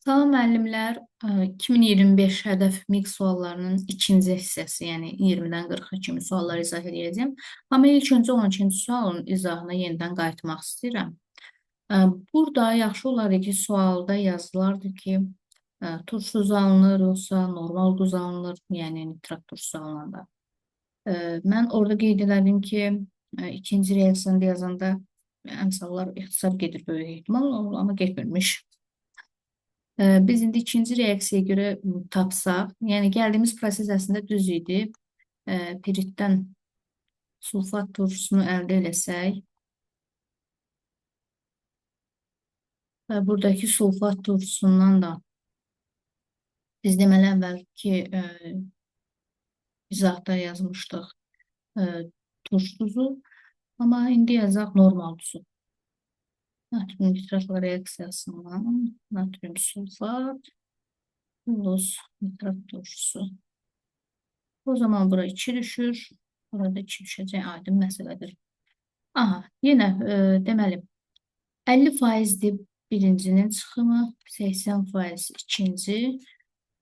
Salam müəllimlər, 2025 hədəf mix suallarının ikinci hissəsi, yəni 20-dən 40-a kimi suallar izah edəcəm. Amma ilk öncə 12-ci sualın izahına yenidən qayıtmaq istəyirəm. Burada yaxşı olardı ki, sualda yazılardı ki, turşsuz alınır, yoxsa normal duz alınır, yəni nitrat turşusu alınanda. Mən orada qeyd elədim ki, ikinci reaksiyanda yazanda əmsallar ixtisar gedir böyük ehtimal, amma getmirmiş. Biz indi ikinci reaksiyaya görə tapsaq, yəni gəldiyimiz proses əslində düz idi. Piritdən sulfat turşusunu əldə eləsək və buradakı sulfat turşusundan da biz deməli əvvəlki izahda yazmışdıq turş duzu, amma indi yazaq normal duzu. Natrium nitratla reaksiyasından natrium sulfat plus nitrat turşusu. O zaman bura 2 düşür. Burada 2 düşəcək aydın məsələdir. Aha, yenə deməli 50%dir birincinin çıxımı, 80% ikinci,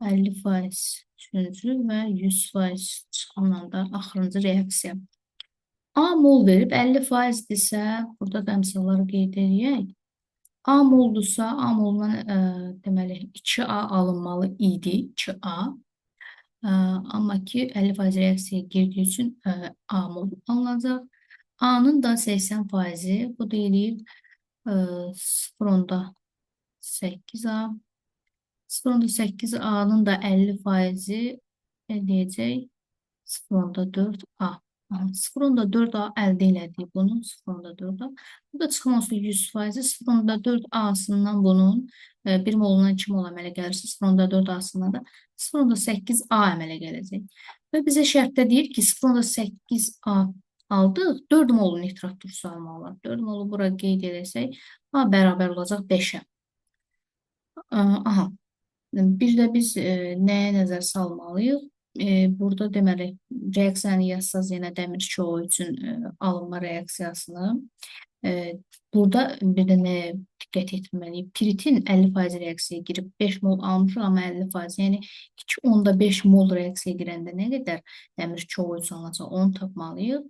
50% üçüncü və 100% çıxımla da axırıncı reaksiya. A mol verib 50%dirsə, burada da əmsalları qeyd edək. A moldursa, A molundan deməli 2A alınmalı idi, 2A. Amma ki 50% reaksiyaya girdiyi üçün A mol alınacaq. A'nın da 80%, bu deyilir 0.8A. 0.8A'nın da 50%i eləyəcək 0.4A. 0.4A əldə elədik bunu, 0.4A. Burada çıxım olsa 100%, 0.4A'sından bunun 1 molundan 2 mol əmələ gəlirsə, 0.4A'sından da 0.8A əmələ gələcək. Və bizə şərtdə deyir ki, 0.8A aldıq, 4 molu nitrat turşusu almalılar. 4 molu bura qeyd edəsək, A bərabər olacaq 5-ə. Aha, bir də biz nəyə nəzər salmalıyıq? Burada deməli reaksiyanı yazsaz yenə dəmir çoğu üçün alınma reaksiyasını. Burada bir də nə diqqət etməliyik? Piritin 50% reaksiyaya girib 5 mol almışıq, amma 50%, yəni 2.5 mol reaksiyaya girəndə nə qədər dəmir çoğu üçün alınacaq, onu tapmalıyıq.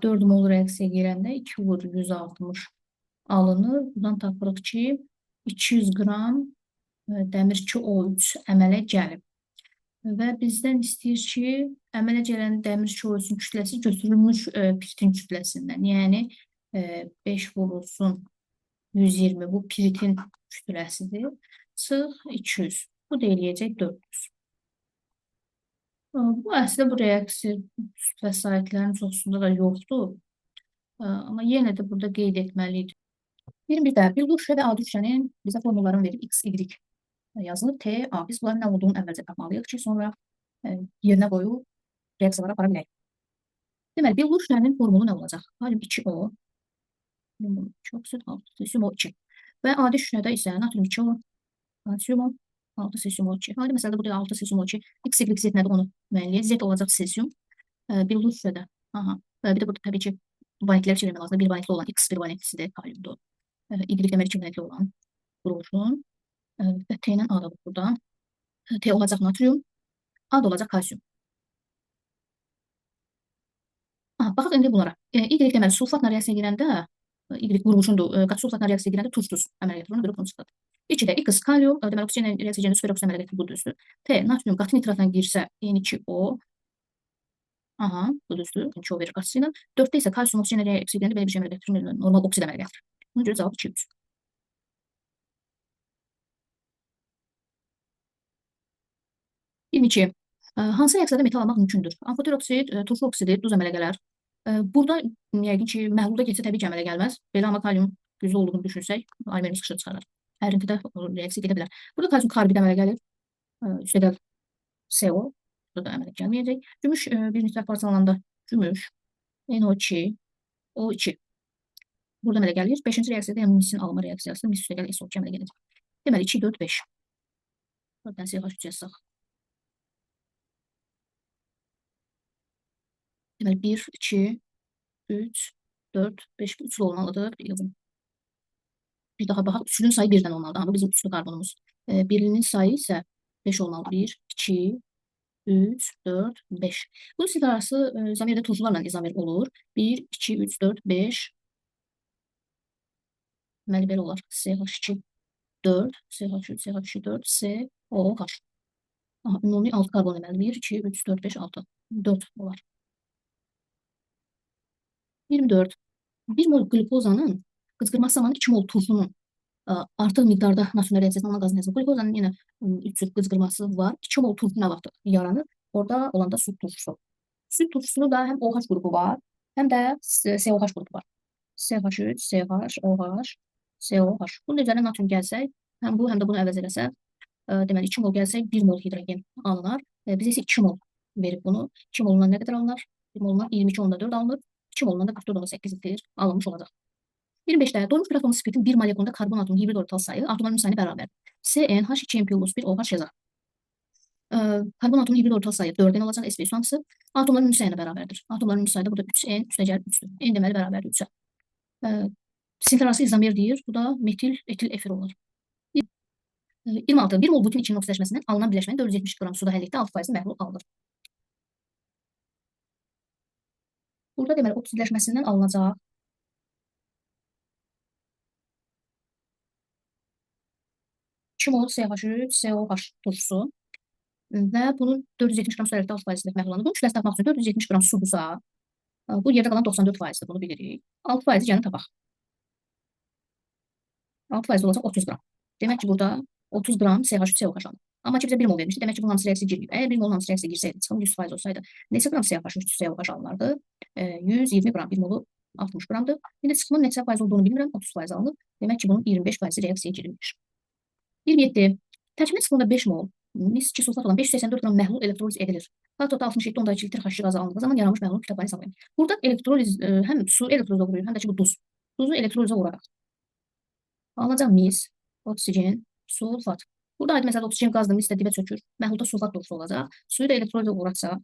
4 mol reaksiyaya girəndə 2 vur 160 alınır. Buradan tapırıq ki, 200 qram dəmir çuo3 əmələ gəlib. Və bizdən istəyir ki, əmələ gələn dəmir çuo3-ün kütləsi götürülmüş piritin kütləsindən. Yəni 5 vurulsun 120, bu piritin kütləsidir. Çıx 200. Bu da eləyəcək 400. Bu əslində bu reaksiya vəsaitlərin çoxsunda da yoxdur. Amma yenə də burada qeyd etməliydik. 21-də bir quşə və adi üçgənin bizə formullarını verib x, y yazılıb T, A. Biz bunların nə olduğunu əvvəlcə tapmalıyıq ki, sonra yerinə qoyub reaksiyalara apara bilək. Deməli, bir üçgənin formulu nə olacaq? Kalium 2O, oksid 6 cesium O2 və adi üçgəndə isə natrium 2O, kalsium 6 cesium O2. Adi məsələdə burada 6 cesium O2, x, y, z nədir onu müəyyənləyək. Z olacaq cesium, bir üçgədə. Aha. Bir də burada təbii ki, valentlər çevirmək lazımdır. Bir valentli olan x, bir valentlisi də kaliumdur. Y deməli 2 valentli olan quruluşun. Və T ilə A da burada. T olacaq natrium, A da olacaq kalsium. Baxaq indi bunlara. Y deməli sulfatla reaksiyaya girəndə, Y quruluşundur, qat sulfatla reaksiyaya girəndə turş duz əmələ gətirir, ona görə bunu çıxardır. 2-də X kalium, deməli oksigenlə reaksiya girəndə super oksigen əmələ gətirir, bu düzdür. T natrium qatı nitratla girsə, N2O, aha, bu düzdür, N2O verir qatısı ilə. 4-də isə kalsium oksigenlə reaksiya girəndə belə bir şey əmələ gətirir, normal oksid əmələ gətirir. Buna görə cavab 2-3. 22. Hansı reaksiyada metal almaq mümkündür? Amfoter oksid, turşu oksidi, duz əmələ gələr. Burada yəqin ki, məhlulda getsə təbii ki, əmələ gəlməz. Belə amma kalium güclü olduğunu düşünsək, alimerimiz xışır çıxarır. Ərintidə reaksiya gedə bilər. Burada kalsium karbid əmələ gəlir. Üstəgəl CO, burada da əmələ gəlməyəcək. Gümüş bir nitrat parçalananda gümüş, NO2, O2. Burada əmələ gəlir. 5-ci reaksiyada yəni misin alınma reaksiyası, mis üstəgəl SO2 əmələ gələcək. Deməli 2, 4, 5. Buradan CH3 yazsaq. Deməli 1, 2, 3, 4, 5, 3 olmalıdır. Yazın. Bir daha baxaq. Üçlünün sayı birdən olmalıdır. Amma bu bizim üçlü karbonumuz. Birlinin sayı isə 5 olmalıdır. 1, 2, 3, 4, 5. Bu sifir arası zamirdə turşularla izamir olur. 1, 2, 3, 4, 5. Deməli belə olar. CH2, 4, CH3, CH2, 4, COH. Aha, ümumi 6 karbon deməli. 1, 2, 3, 4, 5, 6. 4 olar. 24. 1 mol qlikozanın qızqırması zamanı 2 mol turşunun artıq miqdarda nasyonel reaksiyasında olan qazın həcmi. Qlikozanın yenə 3 cür qızqırması var. 2 mol turşu nə vaxt yaranır? Orada olanda süd turşusu. Süd turşusunda da həm OH qrupu var, həm də COH qrupu var. CH3, CH, OH, COH. Bunun üzərinə natrium gəlsək, həm bu, həm də bunu əvəz eləsək, deməli 2 mol gəlsək 1 mol hidrogen alınar. Bizə isə 2 mol verib bunu. 2 molundan nə qədər alınır? 1 molundan 22,4 alınır. 2 molundan da 44,8 litr alınmış olacaq. 25'te donmuş bir atomlu spiritin bir molekulunda karbon atomu hibrit orbital sayı atomların sayına beraber. CnH2 plus 1 OH yazar. Karbon atomu hibrit orbital sayı 4n olacaq. S ve hamısı atomların sayına beraberdir. Atomların sayıda burada 3n üstə gəlir 3'dür. N deməli bərabərdir 3'ə. Sinter arası izomer deyir. Bu da metil etil efir olur. 26. 1 mol butin içinin oksidaşmasından alınan birləşmənin 470 gram suda həll etdi 6% məhlul alınır. Burada deməli oksidaşmasından alınacaq 2 mol CH3, COH turşusu və bunun 470 gram su əldə 6% məhlul alınır. Bunun kütləsi tapmaq üçün 470 gram su buza, bu yerdə qalan 94%-dir, bunu bilirik. 6% gəlin tapaq. 6% olacaq 30 gram. Demək ki, burada 30 gram CH3, COH alınır. Amma ki, bizə 1 mol vermişdi. Demək ki, bu hamısı reaksiya girməyib. Əgər 1 mol hamısı reaksiya girsəydi, çıxım 100% olsaydı, neçə gram CH3, COH alınardı? 120 gram, 1 molu 60 gramdır. İndi çıxımın neçə faiz olduğunu bilmirəm, 30% alınır. Demək ki, bunun 25% reaksiya girmiş. 27. Tərkibində 0,5 mol mis-2 sulfat olan 584 gram məhlul elektroliz edilir. Total 67,2 litr H2 qazı alındığı zaman yaranmış məhlul kütləbəni hesablayın. Burada elektroliz həm su elektroliza uğrayır, həm də ki bu duz. Duzu elektroliza uğraraq alınacaq mis, oksigen, sulfat. Burada aydın məsələdə oksigen qazdır, mis də dibə çökür. Məhlulda sulfat turşusu olacaq. Suyu da elektroliza uğratsaq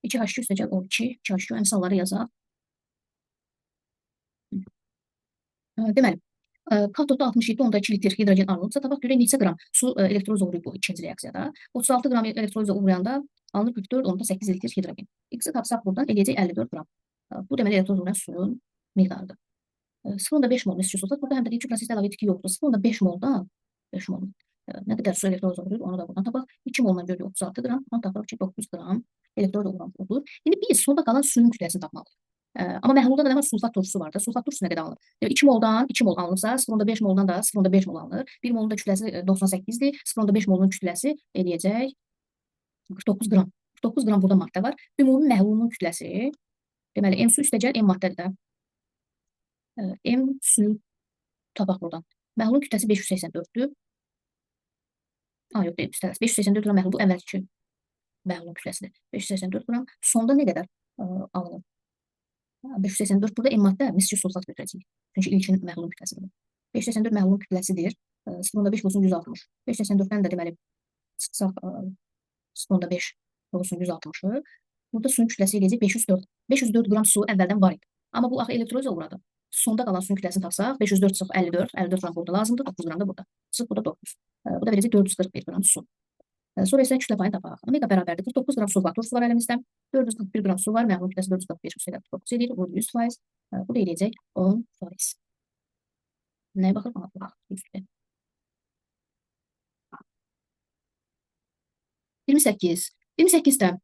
2H2 üstə gəl 12, 2H2 əmsalları yazaq. Deməli, katodda 67,2 litr hidrogen ayrılırsa, tabaq görək neçə qram su elektroliza uğrayıb bu ikinci reaksiyada. 36 qram elektroliza uğrayanda alınır 44,8 litr hidrogen. X-i tapsaq buradan eləyəcək 54 qram. Bu deməli elektroliza uğrayan suyun miqdarıdır. 0,5 mol mis sulfat. Burada həm də iki prosesdə əlavə etki yoxdur. 0,5 moldan 5 mol nə qədər su elektroliza uğrayıb onu da buradan tapaq. 2 moldan görürük 36 qram. Buradan tapaq ki 9 qram elektroliza uğramış olur. İndi biz sonda qalan suyun kütləsini tapmalıyıq. Amma məhlulda da nə var? Sulfat turşusu var da. Sulfat turşusu nə qədər alınır? 2 moldan 2 mol alınırsa, 0,5 moldan da 0,5 mol alınır. 1 molun da kütləsi 98-dir. 0,5 molun kütləsi eləyəcək 49 qram. 49 qram burada maddə var. Ümumi məhlulun kütləsi, deməli, M su üstə gəl, M maddədir də. M suyu tapaq buradan. Məhlulun kütləsi 584-dür. Yox, deyil, üstəlik. 584 qram məhlul bu əvvəlki məhlulun kütləsidir. 584 qram. Sonda nə qədər alınır? 584 burada M maddə mis-2 sulfat götürəcəyik. Çünki ilkin məhlulun kütləsidir. 584 məhlulun kütləsidir. 0,5 olsun 160. 584-dən də deməli çıxsaq 0,5 olsun 160-ı. Burada suyun kütləsi eləyəcək 504. 504 qram su əvvəldən var idi. Amma bu axı elektroliza uğradı. Sonda qalan suyun kütləsini tapsaq 504 çıx 54. 54 qram burada lazımdır. 9 qram da burada. Çıx burada 9. Bu da verəcək 441 qram su. Sonra isə kütlə payını tapaq. Omega bərabərdir. 49 qram sulfat turşusu var əlimizdə. 441 qram su var. Məhlul kütləsi 445 üstəgəl 9 edir. Bu 100%. Bu da eləyəcək 10%. Nəyə baxır? Baxaq. 28. 28-də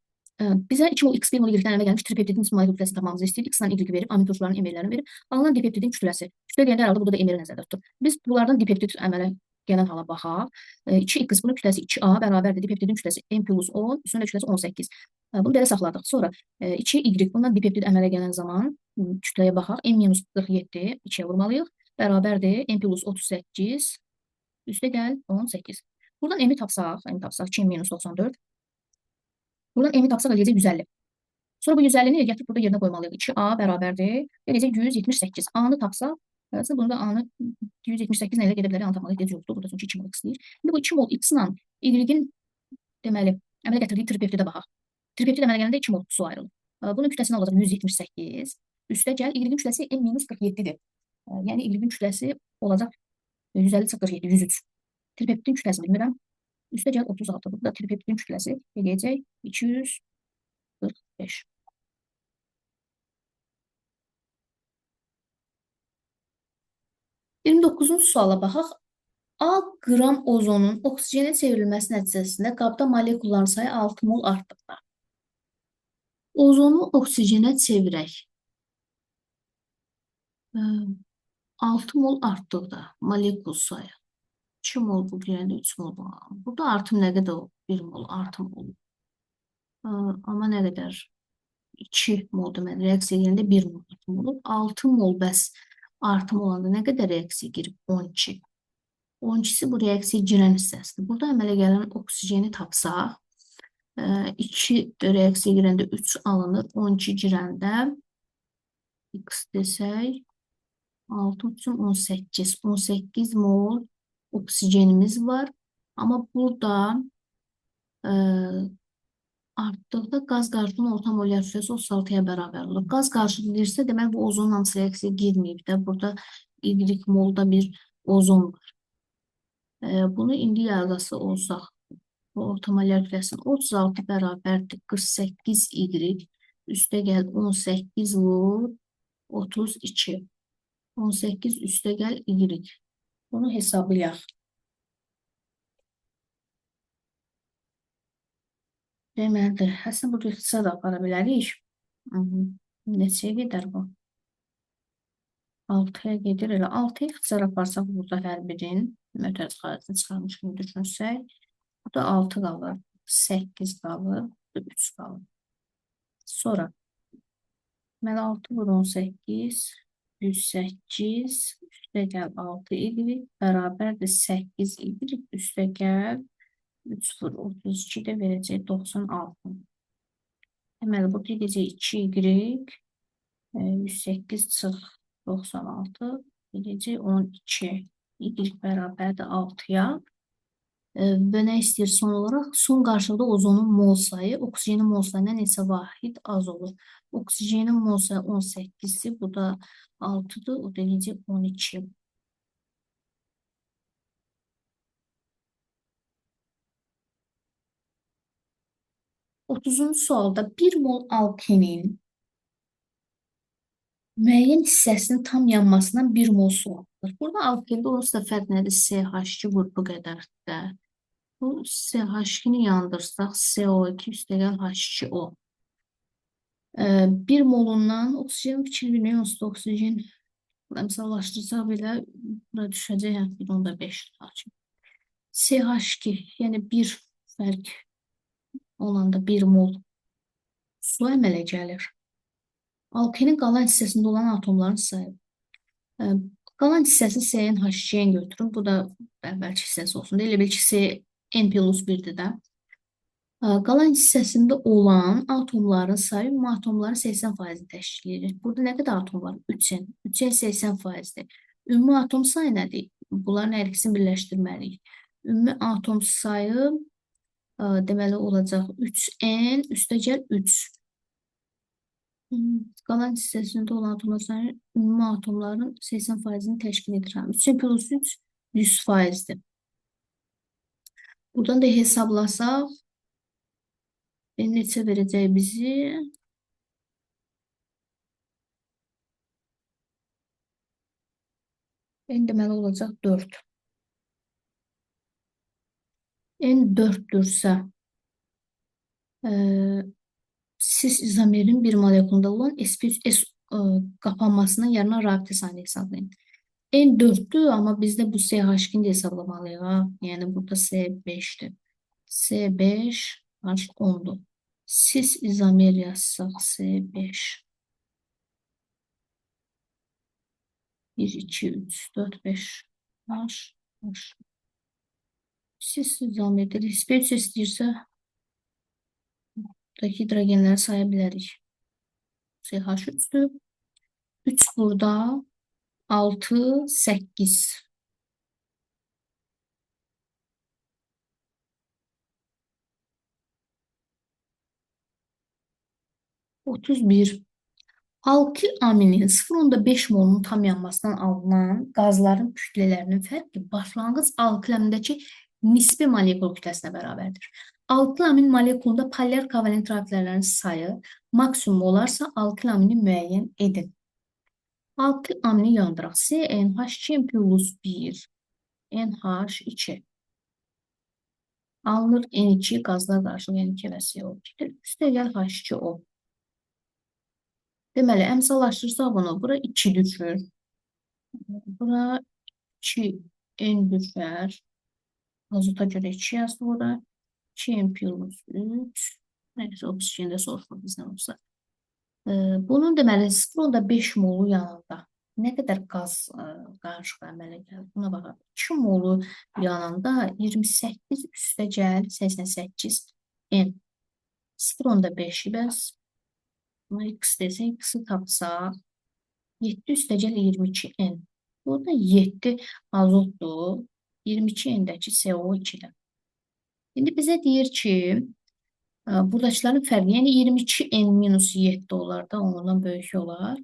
bizə 2 mol X1 mol Y-dən əmələ gəlmiş tripeptidin molekul kütləsini tapmamızı istəyir. X-dan Y verib, amin turşularının emirlərini verib. Alınan dipeptidin kütləsi. Kütlə deyəndə herhalde burada da emiri nəzərdə tutur. Biz bunlardan dipeptid əmələ gələn hala baxaq. 2X bunun kütləsi 2A bərabərdir. Dipeptidin kütləsi M plus 10, üstünə kütləsi 18. Bunu belə saxladıq. Sonra 2Y bundan dipeptid əmələ gələn zaman kütləyə baxaq. M minus 47 2-yə vurmalıyıq. Bərabərdir. M plus 38 üstə gəl 18. Buradan M-i tapsaq 2 minus 94. Buradan M-i tapsaq eləyəcək 150. Sonra bu 150-ni gətirib burada yerinə qoymalıyıq. 2A bərabərdir. Eləyəcək 178. A-nı tapsaq, bunda A-nı 178 ilə gedə bilərik. A-nı tapmalıyıq. Deyəcək yoxdur. Burada çünki 2 mol X deyir. İndi bu 2 mol X-la Y-in deməli əmələ gətirdiyi tripeptidə baxaq. Tripeptid əmələ gələndə 2 mol su ayrılır. Bunun kütləsi nə olacaq? 178. Üstə gəl. Y-in kütləsi M minus 47-dir. Yəni Y-in kütləsi olacaq 150 çıxır 7, 103. Tripeptin kütləsi bilmirəm. Üstə gəl 36. Burada tripeptin kütləsi eləyəcək 245. 29-cu suala baxaq. A qram ozonun oksigenə çevrilməsi nəticəsində qabda molekulların sayı 6 mol artdıqda. Ozonu oksigenə çevirək. 6 mol artdıqda molekul sayı. 2 mol bu birində 3 mol bu. Burada artım nə qədər olur? 1 mol artım olur. Amma nə qədər? 2 mol deməli reaksiya yerində 1 mol artım olur. 6 mol bəs artım olanda nə qədər reaksiya girib? 12. 12-si bu reaksiya girən hissəsidir. Burada əmələ gələn oksigeni tapsaq, 2 reaksiya girəndə 3 alınır. 12 girəndə x desək 6 üçün 18. 18 mol oksigenimiz var. Amma burada artdıqda qaz qarşılığının orta molyar kütləsi 36-ya bərabər olur. Qaz qarşılığı deyirsə, demək bu ozonun hamısı reaksiya girməyib də. Burada y molda bir ozon var. Bunu indi yazası olsaq, orta molyar kütləsinin 36 bərabərdir 48 y üstə gəl 18 vur 32. 18 üstə gəl y. Bunu hesablayaq. Deməlidir. Əslində burada ixtisar da apara bilərik. Neçəyə gedər bu? 6-ya gedir. Elə 6-ya ixtisar aparsaq burada hər birin mötərizə xaricini çıxarmış kimi düşünsək. Burada 6 qalır. 8 qalır. 3 qalır. Sonra deməli 6 vur 18 108 üstə gəl 6 y bərabərdir 8 y üstə gəl 3 vur 32 də verəcək 96. Deməli, burada edəcək 2y 108 çıx 96 edəcək 12 y bərabərdir 6-ya. Və nə istəyir son olaraq? Son qarşılıqda ozonun mol sayı, oksigenin mol sayından neçə vahid az olur. Oksigenin mol sayı 18-dir, bu da 6-dır, o da necə 12. Otuzuncu sualda 1 mol alkenin müəyyən hissəsinin tam yanmasından 1 mol su alınır. Burada alkende olursa fərq nədir? CH2 qrupu qədərdir. Bu CH2-ni yandırsaq CO2 üstə gəl H2O. 1 molundan oksigen fikir bilmək onsuz oksigen məsəlləşdirsək belə bura düşəcək 1.5 CH2 yəni 1 fərq olanda 1 mol su əmələ gəlir. Alkenin qalan hissəsində olan atomların sayı. Qalan hissəsi CnH2 götürün. Bu da əvvəlki hissəsi olsun. Elə bil ki, N+1-dir də. Qalan hissəsində olan atomların sayı ümumi atomların 80%-ni təşkil edir. Burada nə qədər atom var? 3n. 3n 80%-dir. Ümumi atom sayı nədir? Bunların hər ikisini birləşdirməliyik. Ümumi atom sayı deməli olacaq 3n üstə gəl 3. Qalan hissəsində olan atomların ümumi atomların 80%-ni təşkil edir. 3n plus 3 100%-dir. Buradan da hesablasaq neçə verəcək bizi? N deməli olacaq 4. N 4-dürsə cis izomerin bir molekulunda olan sp3s qapanmasının yarına rabitə sayını hesablayın. N 4-dür, amma bizdə bu CH2-ni də hesablamalıyıq. Yəni burada C5-dir. C5 H10-dur. Cis izomer yazsaq C5. 1, 2, 3, 4, 5 H. Cis izomerdir. Sp3 istəyirsə buradakı hidrogenləri saya bilərik. CH3'dür. 3 burada 6, 8. Otuz bir. Alkil aminin 0,5 molunun tam yanmasından alınan qazların kütlələrinin fərqi başlanğıc alkil amindəki nisbi molekul kütləsinə bərabərdir. Alkil amin molekulunda polyar kovalent rabitələrin sayı maksimum olarsa alkil amini müəyyən edin. Alkil amini yandıraq. CnH2 plus 1 NH2 alınır N2 qazlar qarşılıq N2 və CO2-dir. Üstəgəl H2O. Deməli, əmsallaşdırsaq bunu, bura 2 düşür. Bura 2 N düşər. Azota görə 2 yazdı bura. 2 N plus 3. Neyse, oksijində soruşur bizdən olsa. Bunun deməli 0,5 molu yanında nə qədər qaz qarışıq əmələ gəlir? Buna baxaq. 2 molu yanında 28 üstəgəl 88 N. 0,5-i bəs. Buna x desək, x-i tapsaq 7 üstəgəl 22 N. Burada 7 azotdur. 22 N'dəki CO2-dir. İndi bizə deyir ki, buradakıların fərqi, yəni 22 N minus 7 olar da, ondan böyük olar.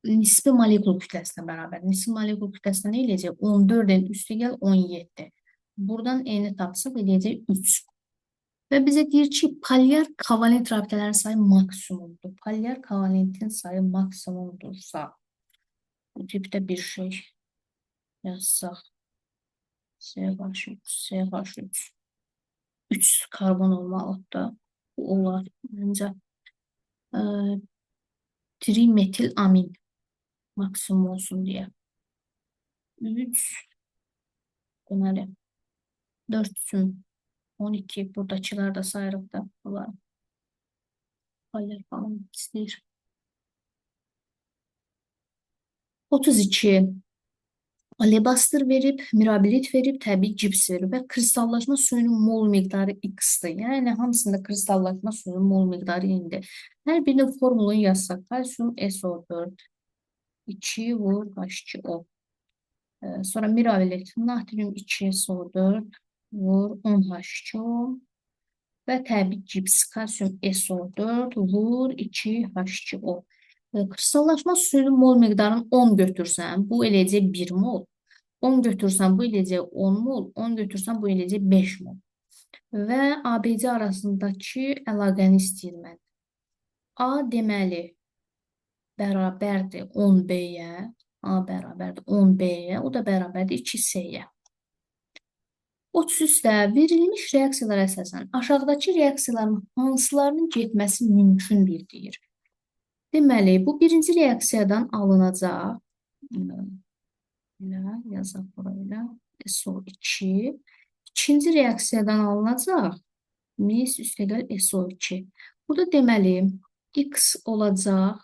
Nisbi molekul kütləsinə bərabər. Nisbi molekul kütləsinə nə eləyəcək? 14 N üstəgəl 17. Buradan N-i tapsaq eləyəcək 3. Və bizə deyir ki, polyar kovalent rabitələrin sayı maksimumdur. Polyar kovalentin sayı maksimumdursa, bu tipdə bir şey yazsaq. CH3. 3 karbon olmalıdır. Bu olar. Məncə trimetil amin maksimum olsun deyə. 3 deməli 4 üçün 12 buradakılar da sayırıq da bunlar. Polyar falan istəyir. 32 alebastır verib, mirabilit verib, təbii cips verib və kristallaşma suyunun mol miqdarı x-dir. Yəni, hamısında kristallaşma suyunun mol miqdarı indi. Hər birinin formulunu yazsaq, kalsium SO4, 2 vur H2O. Sonra mirabilit, natrium 2 SO4 vur 10 H2O və təbii cips, kalsium SO4 vur 2 H2O. Kristallaşma suyunun mol miqdarını 10 götürsən, bu eləyəcək 1 mol. 10 götürsən, bu eləyəcək 10 mol. 10 götürsən, bu eləyəcək 5 mol. Və ABC arasındakı əlaqəni istəyir mən. A deməli, bərabərdir 10B-yə. A bərabərdir 10B-yə. O da bərabərdir 2C-yə. 33-də verilmiş reaksiyalara əsasən aşağıdakı reaksiyaların hansılarının getməsi mümkündür deyir. Deməli, bu birinci reaksiyadan alınacaq, yazaq burayla, SO2. İkinci reaksiyadan alınacaq, mis üstəgəl SO2. Burada deməli, X olacaq,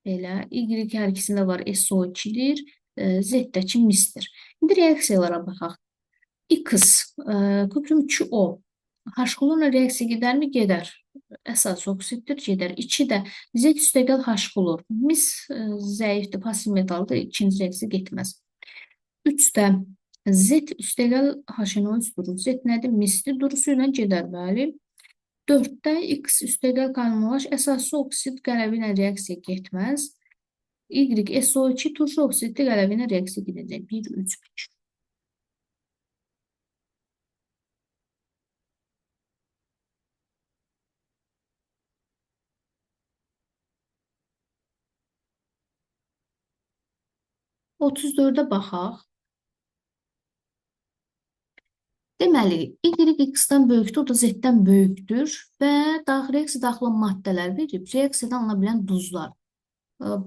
belə, Y hər ikisində var SO2-dir, Z-dəki misdir. İndi reaksiyalara baxaq. X, küpüm 2O. H-klorla reaksiya gedərmi? Gedər. Əsas oksiddir, gedər. 2 də Z üstəgəl H-klor. Mis zəifdir, pasiv metaldır, ikinci reaksiya getməz. 3 də Z üstəgəl HNO3 durur. Z nədir? Misdir, durusu ilə gedər, bəli. 4-də X üstəgəl karbon əsaslı oksid qələvi ilə reaksiya getməz. Y SO2 turşu oksidli qələvi ilə reaksiya gedəcək. 1, 3, 5. Otuz dördə baxaq. Deməli, Y X-dən böyükdür, o da Z-dən böyükdür və reaksiya daxil maddələr verib, reaksiyadan alına bilən duzlar.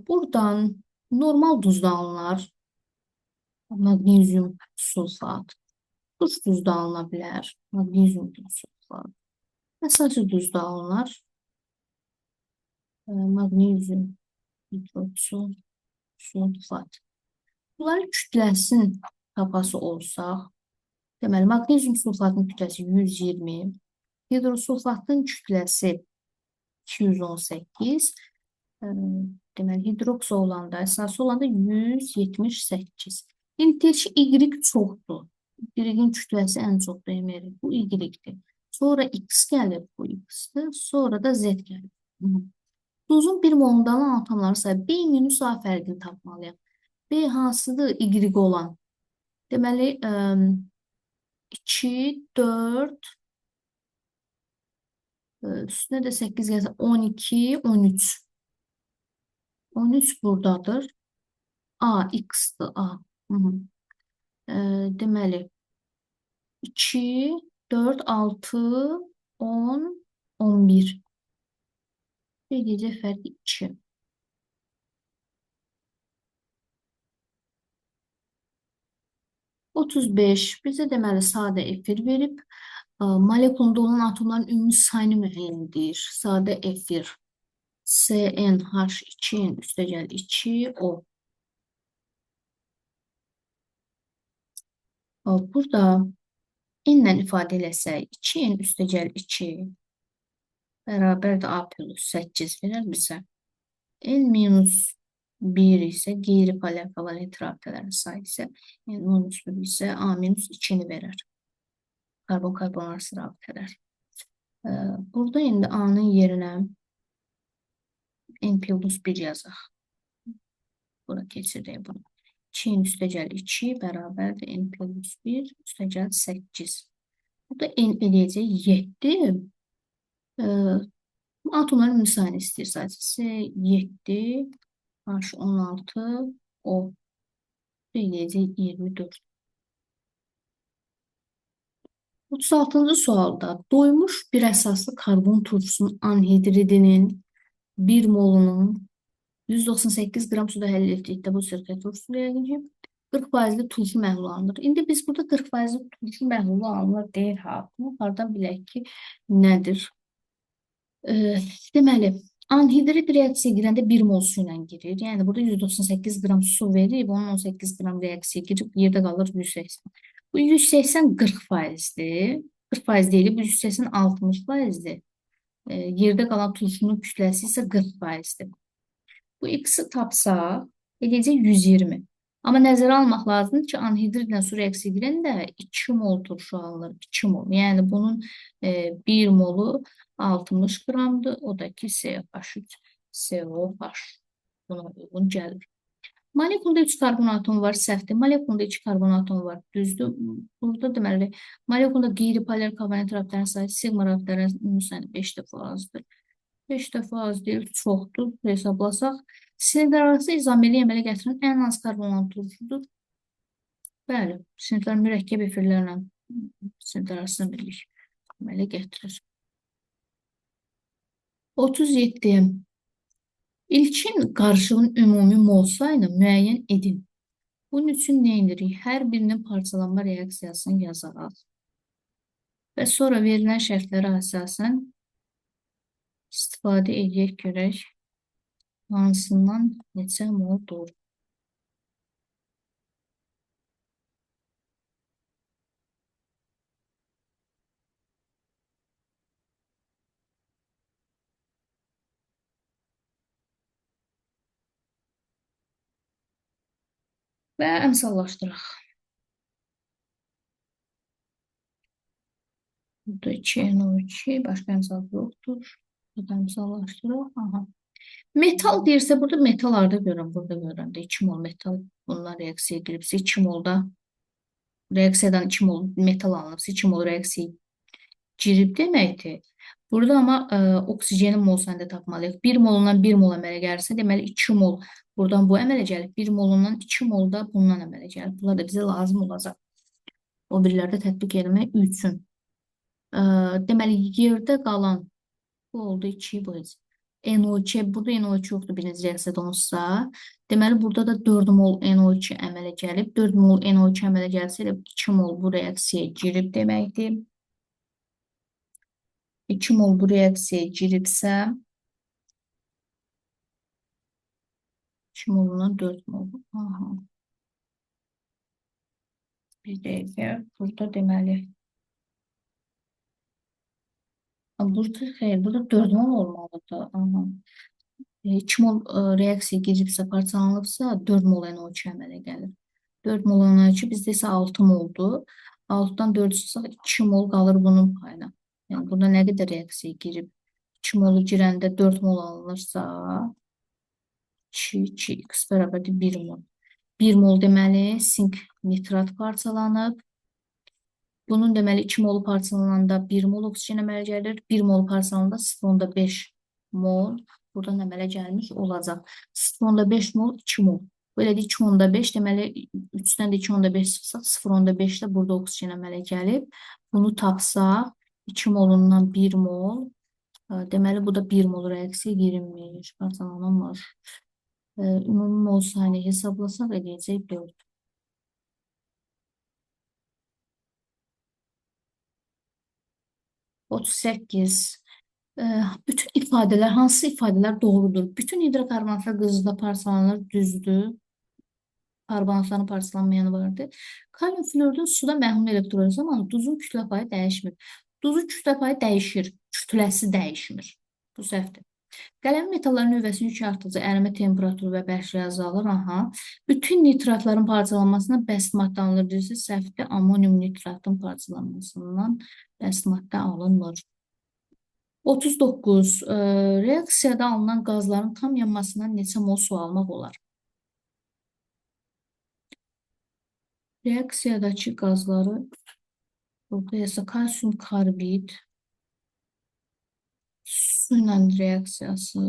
Buradan normal duzda alınır, magnezium sulfat. Duş duzda alına bilər, magnezium sulfat. Əsası duzda alınır, magnezium hidroksil sulfat. Bunların kütləsinin tapası olsaq, deməli, magnezium sulfatın kütləsi 120, hidrosulfatın kütləsi 218, deməli, hidroksa olanda, əsası olanda 178. İndi deyək ki, Y çoxdur. Y-in kütləsi ən çox demək, bu Y-dir. Sonra X gəlir, bu X-dir, sonra da Z gəlir. Duzun bir molunda olan atomların sayı B minus A fərqini tapmalıyam. B hansıdır? Y olan. Deməli, 2, 4, üstünə də 8 gəlsə 12, 13. 13 buradadır. A, X-dır A. Hı -hı. Deməli, 2, 4, 6, 10, 11. Bir gecə fərqi 2. 35 bizə deməli sadə efir verib. Molekulunda olan atomların ümumi sayını müəyyən edir. Sadə efir CnH2-in üstəgəl 2 O. Burada n-lə ifadə eləsək 2n üstəgəl 2 bərabərdir A plus 8 verər bizə. N minus 1 isə qeyri-polar rabitələrin sayı isə n minus 1 isə A minus 2-ni verər. Karbon-karbon arası rabitələr. Burada indi A-nın yerinə n plus 1 yazaq. Bura keçirik bunu. 2-nin üstəgəl 2 bərabərdir n plus 1 üstəgəl 8. Burada n eləyəcək 7. Atomların müsaini istəyir sadəcə. C7, H16, O. Eləyəcək 24. 36-cı sualda doymuş bir əsaslı karbon turşusunun anhidridinin 1 molunun 198 qram suda həll etdikdə bu sirkə turşusu eləyəcək. 40%li turşu məhlulu alınır. İndi biz burada 40%li turşu məhlulu alınır deyir ha. Bunu hardan bilək ki, nədir? Deməli, anhidrid reaksiyaya girəndə 1 mol su ilə girir. Yəni, burada 198 qram su verib, onun 18 qram reaksiyaya girib, yerdə qalır 180. Bu 180 40%dir. 40% deyil, bu 180 60%dir. Yerdə qalan turşunun kütləsi isə 40%dir. Bu x-i tapsaq, eləyəcək 120. Amma nəzərə almaq lazımdır ki, anhidridlə su reaksiya girəndə 2 mol turşu alınır. 2 mol. Yəni, bunun 1 molu 60 qramdır. O da ki, CH3, COH. Buna uyğun gəlir. Molekulda 3 karbon atomu var, səhvdir. Molekulda 2 karbon atomu var, düzdür. Burada deməli, molekulda qeyri-polar karbonat rabitələrin sayı sigma rabitələrin müsaini 5 dəfə azdır. 5 dəfə az deyil, çoxdur. Hesablasaq, sinirlər arası izameli əmələ gətirən ən az karbon turşudur. Bəli, sinirlər mürəkkəb efirlərlə sinirlər arasında birlik əmələ gətirir. 37. İlkin qarışığın ümumi mol sayını müəyyən edin. Bunun üçün nə edirik? Hər birinin parçalanma reaksiyasını yazaraq və sonra verilən şərtlərə əsasən istifadə edək görək hansından neçə moldur. Və əmsallaşdıraq. Burada 2NO2, başqa əmsal yoxdur. Burada əmsallaşdıraq. Aha. Metal deyirsə, burada metal harda görürəm? Burada görürəm də 2 mol metal bundan reaksiyaya giribsə 2 molda reaksiyadan 2 mol metal alınıbsa 2 mol reaksiyaya girib deməkdir. Burada amma oksigenin mol sayını tapmalıyıq. 1 molundan 1 mol əmələ gəlirsə, deməli 2 mol buradan bu əmələ gəlib. 1 molundan 2 mol da bundan əmələ gəlib. Bunlar da bizə lazım olacaq. O birlərdə tətbiq etmək üçün. Deməli, yerdə qalan bu oldu 2 bu. NO2, burada NO2 yoxdur birinci reaksiyada olsa. Deməli, burada da 4 mol NO2 əmələ gəlib. 4 mol NO2 əmələ gəlsə, 2 mol bu reaksiyaya girib deməkdir. 2 mol bu reaksiyaya giribsə 2 molundan 4 mol. Aha. Bir dəqiqə. Burada deməli. Burada 4 mol olmalıdır. Aha. 2 mol reaksiyaya giribsə, parçalanıbsa 4 mol NO2 əmələ gəlir. 4 mol NO2 bizdə isə 6 moldur. 6-dan 4 çıxsaq 2 mol qalır bunun payına. Yəni, burada nə qədər reaksiyaya girib? 2 molu girəndə 4 mol alınırsa, 2x bərabərdir 1 mol. 1 mol deməli, sink nitrat parçalanıb. Bunun deməli 2 mol parçalananda 1 mol oksigen əmələ gəlir. 1 mol parçalananda 0,5 mol buradan əmələ gəlmiş olacaq. 0,5 mol 2 mol. Belə də 2,5 deməli 3-dən də 2,5 çıxsaq 0,5 də burada oksigen əmələ gəlib. Bunu tapsaq 2 molundan 1 mol deməli bu da 1 mol reaksiya 20 parçalanılmır. Ümumi mol sayını hesablasaq edəcək 4. 38. Bütün ifadələr, hansı ifadələr doğrudur? Bütün hidrokarbonatlar qızılda parçalanır, düzdür. Karbonatların parçalanmayanı vardır. Kalium florun suda məhlul elektronu zamanı duzun kütlə payı dəyişmir. Duzun kütlə payı dəyişir, kütləsi dəyişmir. Bu səhvdir. Qələm metalların nüvəsinin yükü artdıqca ərimə temperaturu və bərkliyi azalır. Aha. Bütün nitratların parçalanmasına bəsit maddə alınır. Deyirsə, səhvdir. Amonium nitratın parçalanmasından bəsit maddə alınmır. 39. Reaksiyada alınan qazların tam yanmasından neçə mol su almaq olar? Reaksiyadakı qazları burada yazsa kalsium karbid su ilə reaksiyası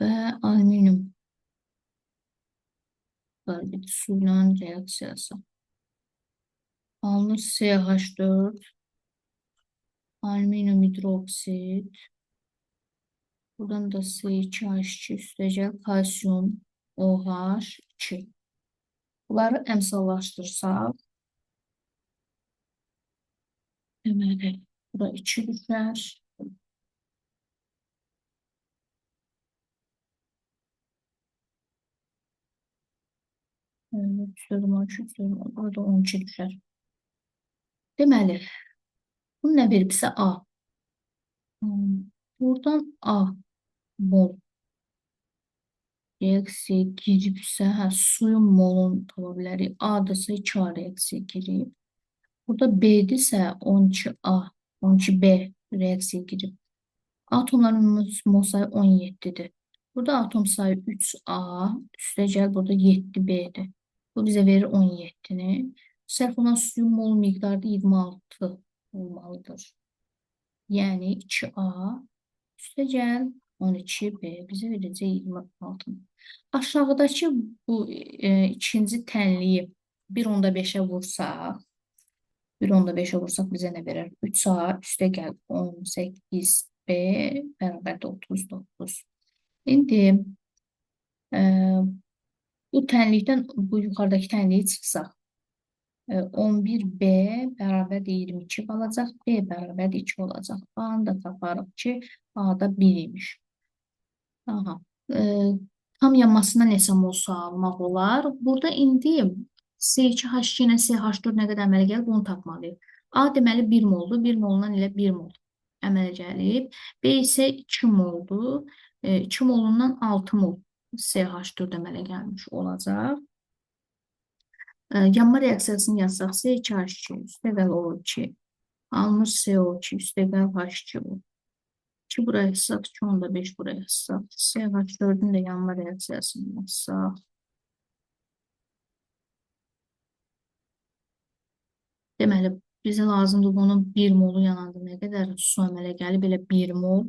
və alüminium karbid su ilə reaksiyası. Alınır CH4, alüminium hidroksid, buradan da C2H2 üstəcək kalsium OH2. Bunları əmsallaşdırsaq, deməli, bura 2 düşər. Burada 12 düşər. Deməli, bunu nə veribsə A. Buradan A mol reaksiya giribsə, suyun molunu tapa bilərik. A-dırsa 2A reaksiya girib. Burada B-dirsə 12A, 12B reaksiya girib. Atomların mol sayı 17-dir. Burada atom sayı 3A, üstə gəl, burada 7B'dir. Bu bizə verir 17-ni. Sərf olan suyun mol miqdarı 26 olmalıdır. Yəni 2A, üstə gəl, 12B bizə verəcək 26. Aşağıdakı bu ikinci tənliyi 1,5-ə vursaq, 1,5-ə vursaq bizə nə verər? 3A üstə gəl 18B bərabərdə 39. İndi bu tənlikdən bu yuxarıdakı tənliyi çıxsaq 11B bərabərdə 22 qalacaq, B bərabərdə 2 olacaq. A-nı da taparıq ki, A-da 1 imiş. Aha. Tam yanmasına neçə mol su almaq olar? Burada indi C2H2 ilə CH4 nə qədər əmələ gəlib, bunu tapmalıyıq. A deməli 1 moldur, 1 molundan elə 1 mol əmələ gəlib. B isə 2 moldur, 2 molundan 6 mol CH4 əmələ gəlmiş olacaq. Yanma reaksiyasını yazsaq, C2H2 üstəgəl O2, alınır CO2 üstəgəl H2 olur. 2 buraya yazsaq, 2,5 buraya yazsaq, CH4-ün də yanma reaksiyasını yazsaq. Deməli, bizə lazımdır bunun 1 molu yananda nə qədər su əmələ gəlib, elə 1 mol.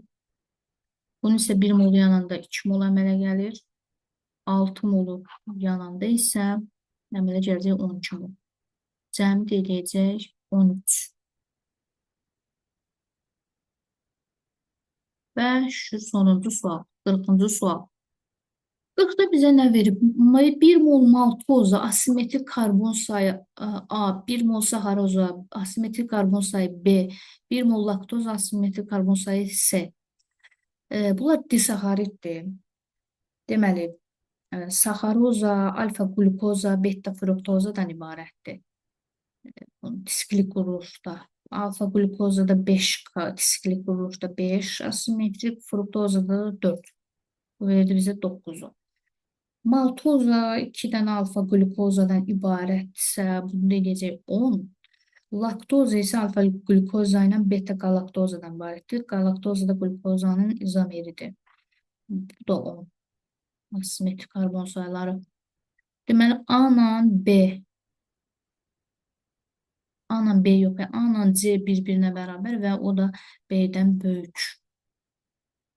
Bunun isə 1 molu yananda 2 mol əmələ gəlir. 6 molu yananda isə əmələ gələcək 12 mol. Cəmi deyəcək 13. Və şu sonuncu sual, 40-cı sual. 40-da bizə nə verib? 1 mol maltoza, asimetrik karbon sayı A, 1 mol saharoza, asimetrik karbon sayı B, 1 mol laktoza, asimetrik karbon sayı C. Bunlar disahariddir. Deməli, saharoza, alfa glukoza, beta fruktozadan ibarətdir. Disklik quruluşda. Alfa glukozada 5, disklik quruluşda 5, asimetrik fruktozada 4. Bu verdi bizə 9-u. Maltoza 2 dənə alfa glukozadan ibarətsə, bunu deyəcək 10. Laktoza isə alfa glukoza ilə beta galaktozadan ibarətdir. Galaktoza da glukozanın izomeridir. Bu da o asimetrik karbon sayıları. Deməli, A ilə B yox, A ilə C bir-birinə bərabər və o da B-dən böyük.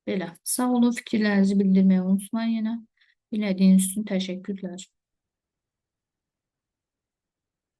Belə. Sağ olun, fikirlərinizi bildirməyi unutmayın yenə. Bilədiyiniz üçün təşəkkürlər.